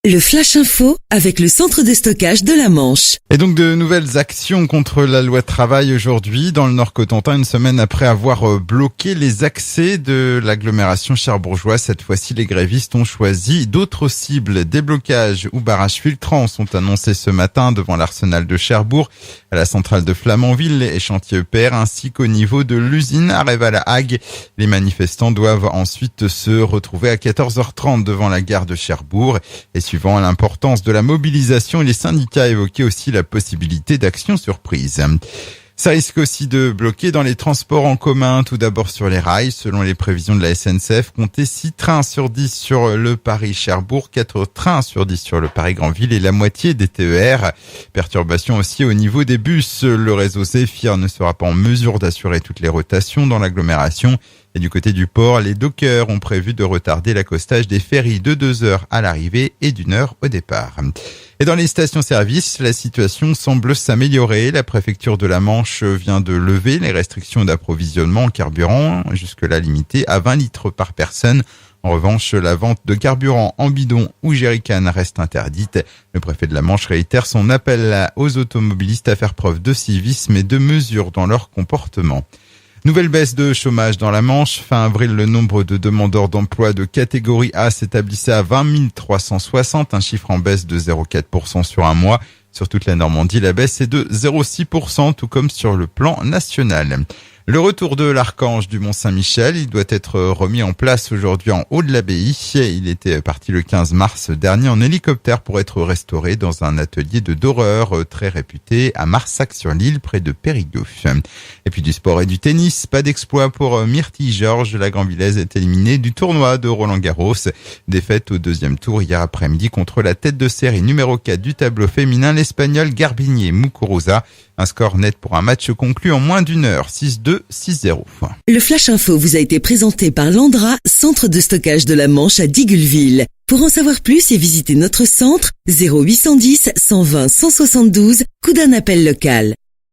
Le Flash Info avec le centre de stockage de la Manche. Et donc de nouvelles actions contre la loi travail aujourd'hui dans le Nord-Cotentin, une semaine après avoir bloqué les accès de l'agglomération cherbourgeoise. Cette fois-ci, les grévistes ont choisi d'autres cibles. Des blocages ou barrages filtrants sont annoncés ce matin devant l'Arsenal de Cherbourg, à la centrale de Flamanville et chantier EPR, ainsi qu'au niveau de l'usine Areva-la-Hague. Les manifestants doivent ensuite se retrouver à 14h30 devant la gare de Cherbourg. Et suivant l'importance de la mobilisation, les syndicats évoquaient aussi la possibilité d'actions surprises. Ça risque aussi de bloquer dans les transports en commun, tout d'abord sur les rails. Selon les prévisions de la SNCF, comptez 6 trains sur 10 sur le Paris-Cherbourg, 4 trains sur 10 sur le Paris-Granville et la moitié des TER. Perturbation aussi au niveau des bus. Le réseau Zéphyr ne sera pas en mesure d'assurer toutes les rotations dans l'agglomération. Et du côté du port, les dockers ont prévu de retarder l'accostage des ferries de 2 heures à l'arrivée et d'1 heure au départ. Et dans les stations-service, la situation semble s'améliorer. La préfecture de la Manche vient de lever les restrictions d'approvisionnement en carburant, jusque-là limitées à 20 litres par personne. En revanche, la vente de carburant en bidon ou jerrycan reste interdite. Le préfet de la Manche réitère son appel aux automobilistes à faire preuve de civisme et de mesure dans leur comportement. Nouvelle baisse de chômage dans la Manche. Fin avril, le nombre de demandeurs d'emploi de catégorie A s'établissait à 20 360, un chiffre en baisse de 0,4% sur un mois. Sur toute la Normandie, la baisse est de 0,6%, tout comme sur le plan national. Le retour de l'archange du Mont-Saint-Michel, il doit être remis en place aujourd'hui en haut de l'abbaye. Il était parti le 15 mars dernier en hélicoptère pour être restauré dans un atelier de doreur très réputé à Marsac-sur-l'Île, près de Périgueux. Et puis du sport et du tennis, pas d'exploit pour Myrtille Georges. La Granvillaise est éliminée du tournoi de Roland-Garros. Défaite au deuxième tour hier après-midi contre la tête de série numéro 4 du tableau féminin, l'Espagnol Garbiñe Muguruza. Un score net pour un match conclu en moins d'1 heure, 6-2, 6-0. Le Flash Info vous a été présenté par Landra, centre de stockage de la Manche à Digulleville. Pour en savoir plus et visiter notre centre, 0810 120 172, coup d'un appel local.